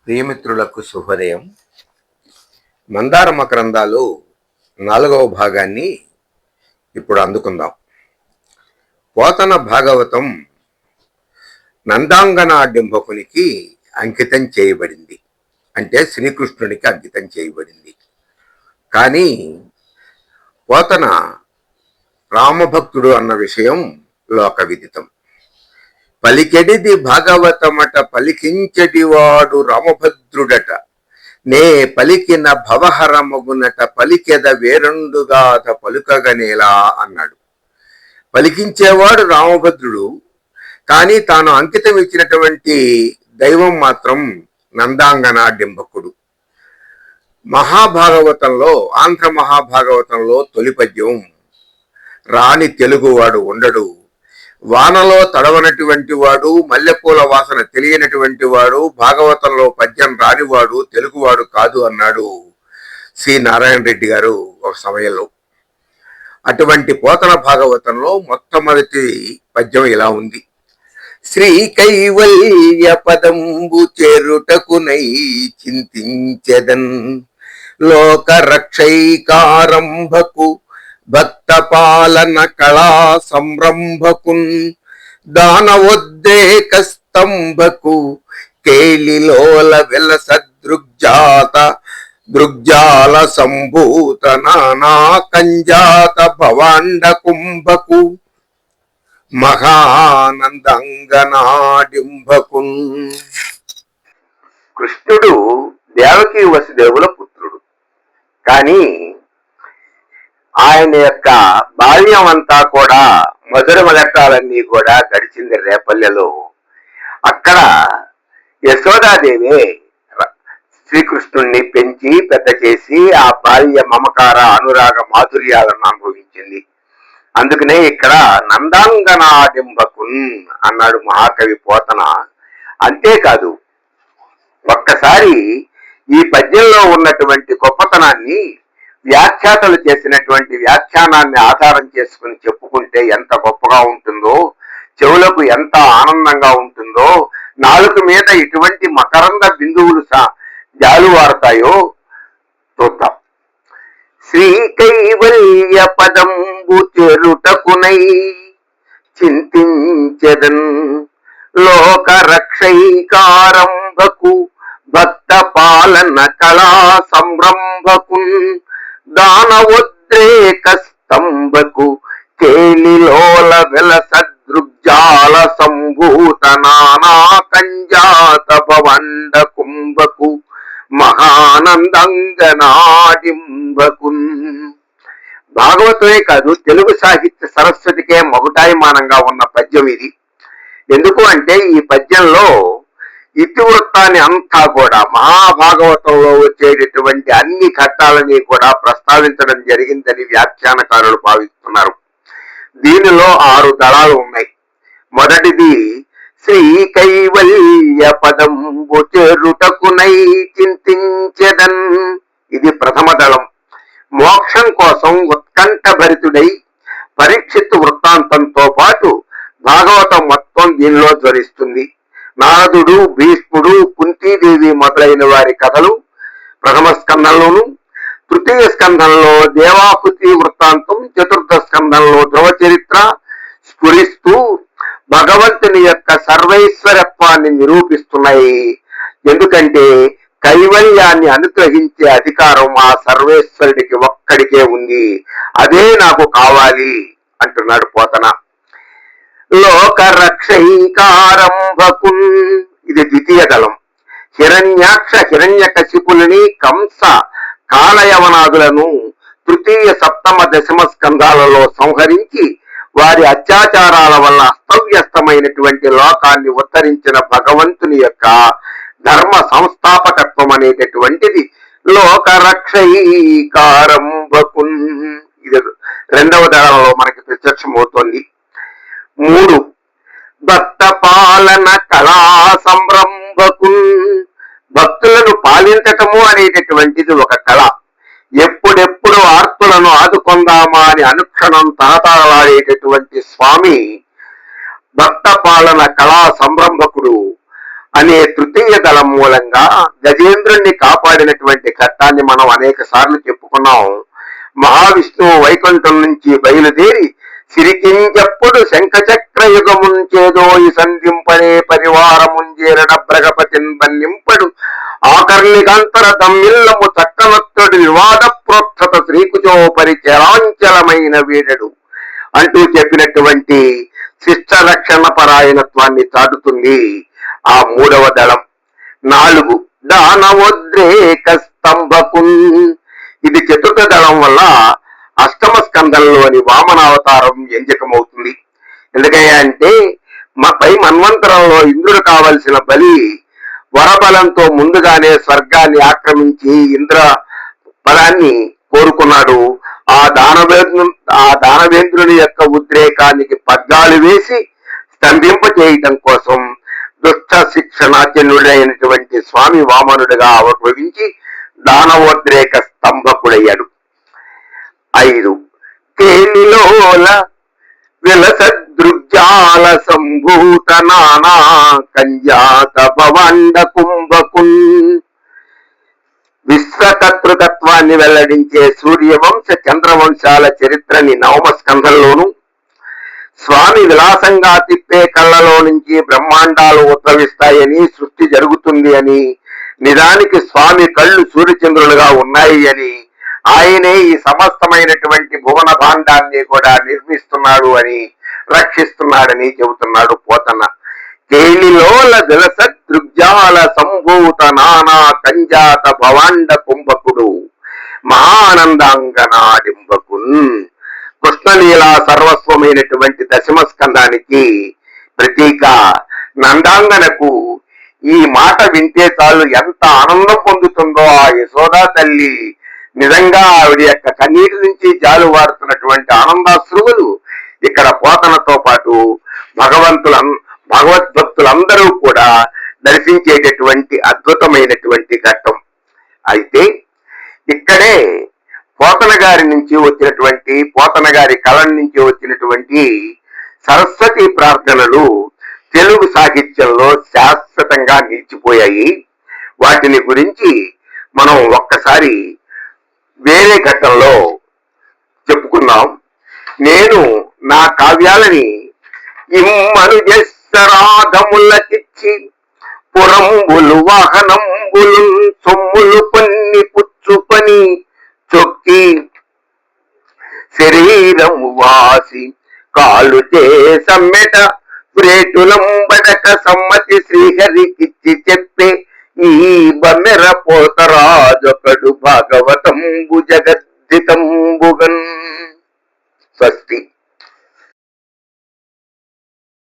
ప్రియమిత్రులకు శుభోదయం. మందార మకరందాలు 4వ భాగాన్ని ఇప్పుడు అందుకుందాం. పోతన భాగవతం నందాంగనాడింబకునికి అంకితం చేయబడింది, అంటే శ్రీకృష్ణునికి అంకితం చేయబడింది. కానీ పోతన రామభక్తుడు అన్న విషయం లోక విదితం. పలికెడిది భాగవతమట పలికించడివాడు రామభద్రుడట, నే పలికిన భవహరమగునట పలికెద వేరండుగాథ పలుకగనేలా అన్నాడు. పలికించేవాడు రామభద్రుడు, కానీ తాను అంకితం ఇచ్చినటువంటి దైవం మాత్రం నందాంగనాడింబకుడు. మహాభాగవతంలో, ఆంధ్ర మహాభాగవతంలో తొలి పద్యం, రాని తెలుగువాడు ఉండడు, వానలో తడవనటువంటి వాడు, మల్లెపూల వాసన తెలియనటువంటి వాడు, భాగవతంలో పద్యం రానివాడు తెలుగువాడు కాదు అన్నాడు సి నారాయణ రెడ్డి గారు ఒక సమయంలో. అటువంటి పోతన భాగవతంలో మొట్టమొదటి పద్యం ఇలా ఉంది: శ్రీ కైవల్య పదంబు చేరుటకునై చింతించెదన్ లోక రక్షైకారంభకు భక్త పాలన కళా సంరంభకున్ దానవోద్రేక స్తంభకు కేళిలోల వెలస దృగ్జాల సంభూత నానా కంజాత భవాండ కుంభకు మహానందంగనాడింబకున్. కృష్ణుడు దేవకీ వసుదేవుల పుత్రుడు, కానీ ఆయన యొక్క బాల్యం అంతా కూడా మధుర మలకాలన్నీ కూడా గడిచింది రేపల్లెలో. అక్కడ యశోదాదేవి శ్రీకృష్ణుణ్ణి పెంచి పెద్ద చేసి ఆ బాల్య మమకార అనురాగ మాధుర్యాలను అనుభవించింది. అందుకనే ఇక్కడ నందాంగనాడింబకున్ అన్నాడు మహాకవి పోతన. అంతేకాదు, ఒక్కసారి ఈ పద్యంలో ఉన్నటువంటి గొప్పతనాన్ని వ్యాఖ్యాతలు చేసినటువంటి వ్యాఖ్యానాన్ని ఆధారం చేసుకుని చెప్పుకుంటే ఎంత గొప్పగా ఉంటుందో, చెవులకు ఎంత ఆనందంగా ఉంటుందో, నాలుక మీద ఇటువంటి మకరంద బిందువులు జాలువారుతాయో చూద్దాం. శ్రీ కైవల్య పదంబు చెరుటకునై చింతించెదన్ లోక రక్షైకారంభకు భక్త పాలన కళా సంరంభకున్ దానవోద్రేక స్తంభకు కేళిలోల వెలస దృగ్జాల సంభూత నానా కంజాత భవండ కుంభకు మహానందంగనాడింబకున్. భాగవతమే కాదు, తెలుగు సాహిత్య సరస్వతికే మొగటాయమానంగా ఉన్న పద్యం ఇది. ఎందుకు అంటే ఈ పద్యంలో ఇతివృత్తాన్ని అంతా కూడా మహాభాగవతంలో వచ్చేటటువంటి అన్ని ఘట్టాలని కూడా ప్రస్తావించడం జరిగిందని వ్యాఖ్యానకారులు భావిస్తున్నారు. దీనిలో 6 దళాలు ఉన్నాయి. మొదటిది శ్రీ కైవల్య పదంబు చేరుటకునై చింతించెదన్, ఇది ప్రథమ దళం. మోక్షం కోసం ఉత్కంఠ భరితుడై పరీక్షిత్తు వృత్తాంతంతో పాటు భాగవతం మొత్తం దీనిలో ధ్వనిస్తుంది. నారదుడు, భీష్ముడు, కుంతీదేవి మొదలైన వారి కథలు ప్రథమ స్కంధంలోను, తృతీయ స్కంధంలో దేవాహుతి వృత్తాంతం, చతుర్థ స్కంధంలో ధ్రువ చరిత్ర స్ఫురిస్తూ భగవంతుని యొక్క సర్వైశ్వరత్వాన్ని నిరూపిస్తున్నాయి. ఎందుకంటే కైవల్యాన్ని అనుగ్రహించే అధికారం ఆ సర్వేశ్వరుడికి ఒక్కడికే ఉంది, అదే నాకు కావాలి అంటున్నాడు పోతన. లోక రక్షైకారంభకున్, ఇది ద్వితీయ దళం. హిరణ్యాక్ష హిరణ్యకశిపులని, కంస కాలయవనాదులను తృతీయ సప్తమ దశమ స్కంధాలలో సంహరించి వారి అత్యాచారాల వల్ల అస్తవ్యస్తమైనటువంటి లోకాన్ని ఉద్ధరించిన భగవంతుని యొక్క ధర్మ సంస్థాపకత్వం అనేటటువంటిది లోక రక్షైకారంభకున్. ఇది 2వ దళంలో మనకి ప్రత్యక్షమవుతోంది. 3 భక్త పాలన కళా సంరంభకున్, భక్తులను పాలించటము అనేటటువంటిది ఒక కళ. ఎప్పుడెప్పుడు ఆర్తులను ఆదుకొందామా అని అనుక్షణం తహతహలాడేటటువంటి స్వామి భక్త పాలన కళా సంరంభకుడు. అనే తృతీయ దళం మూలంగా గజేంద్రుణ్ణి కాపాడినటువంటి ఘట్టాన్ని మనం అనేక సార్లు చెప్పుకున్నాం. మహావిష్ణువు వైకుంఠం నుంచి బయలుదేరి సిరికింజప్పుడు శంఖచక్ర యుగముంచేదోయి సంధింపనే పరివారముంజేరడ బ్రగపతిన్ బన్నింపడు ఆకర్ణికాంతర తమ్మిల్లము చక్కనొత్తడు వివాద ప్రోత్సత శ్రీకుచో పరిచరాంచలమైన వీడడు అంటూ చెప్పినటువంటి శిష్ట రక్షణ పరాయణత్వాన్ని చాటుతుంది ఆ మూడవ దళం. 4 దానవోద్రేక స్తంభకున్. ఇది చతుర్థ దళం వల్ల అష్టమ స్కంధంలోని వామనావతారం ఎంజకమవుతుంది. ఎందుకయ్యా అంటే పై మన్వంతరంలో ఇంద్రుడు కావలసిన బలి వరబలంతో ముందుగానే స్వర్గాన్ని ఆక్రమించి ఇంద్ర బలాన్ని కోరుకున్నాడు. ఆ దానవేంద్రుని యొక్క ఉద్రేకానికి పగ్గాలు వేసి స్తంభింప చేయటం కోసం దుష్ట శిక్షణాచనుడైనటువంటి స్వామి వామనుడిగా ఆవిర్భవించి దానవోద్రేక స్తంభకుడయ్యాడు. 5 కేలిలోల విలసదృగ్జాల సంభూత నానా కంజాత భవాండ కుంభకున్. విశ్వకర్తృకత్వాన్ని వెల్లడించే సూర్యవంశ చంద్రవంశాల చరిత్రని 9వ స్కంధంలోను, స్వామి విలాసంగా తిప్పే కళ్ళలో నుంచి బ్రహ్మాండాలు ఉద్భవిస్తాయని, సృష్టి జరుగుతుంది అని, నిజానికి స్వామి కళ్ళు సూర్యచంద్రులుగా ఉన్నాయి అని, ఆయనే ఈ సమస్తమైనటువంటి భువన భాండాన్ని కూడా నిర్మిస్తున్నాడు అని, రక్షిస్తున్నాడని చెబుతున్నాడు పోతన్న. తేలిలోల విలస దృగ్జాల సంభూత నానా కంజాత భవాండ కుంభకుడు మహానందాంగనాడింబకున్. కృష్ణలీలా సర్వస్వమైనటువంటి దశమ స్కందానికి ప్రతీక నందాంగనకు ఈ మాట వింటే చాలు ఎంత ఆనందం పొందుతుందో ఆ యశోదా తల్లి. నిజంగా ఆవిడ యొక్క కన్నీటి నుంచి జాలువారుతున్నటువంటి ఆనందాశ్రువులు ఇక్కడ పోతనతో పాటు భగవద్భక్తులందరూ కూడా దర్శించేటటువంటి అద్భుతమైనటువంటి ఘట్టం. అయితే ఇక్కడే పోతన గారి నుంచి వచ్చినటువంటి, పోతన గారి కలం నుంచి వచ్చినటువంటి సరస్వతి ప్రార్థనలు తెలుగు సాహిత్యంలో శాశ్వతంగా నిలిచిపోయాయి. వాటిని గురించి మనం ఒక్కసారి వేరే ఘట్టంలో చెప్పుకున్నాం. నేను నా కావ్యాలని ఇమ్మనుజరాగములకిచ్చి పురంబులు వాహనంబులు సొమ్ములు కొన్ని పుచ్చుకొని చొక్కి శరీరము వాసి కాలు చేసమ్మెట ప్రేటులంబడక సమ్మతి శ్రీహరికిచ్చి చెప్పే ఈ బమ్మెర పోతరాజొకడు భాగవతంబు జగద్దితంబుగన్. స్వస్తి.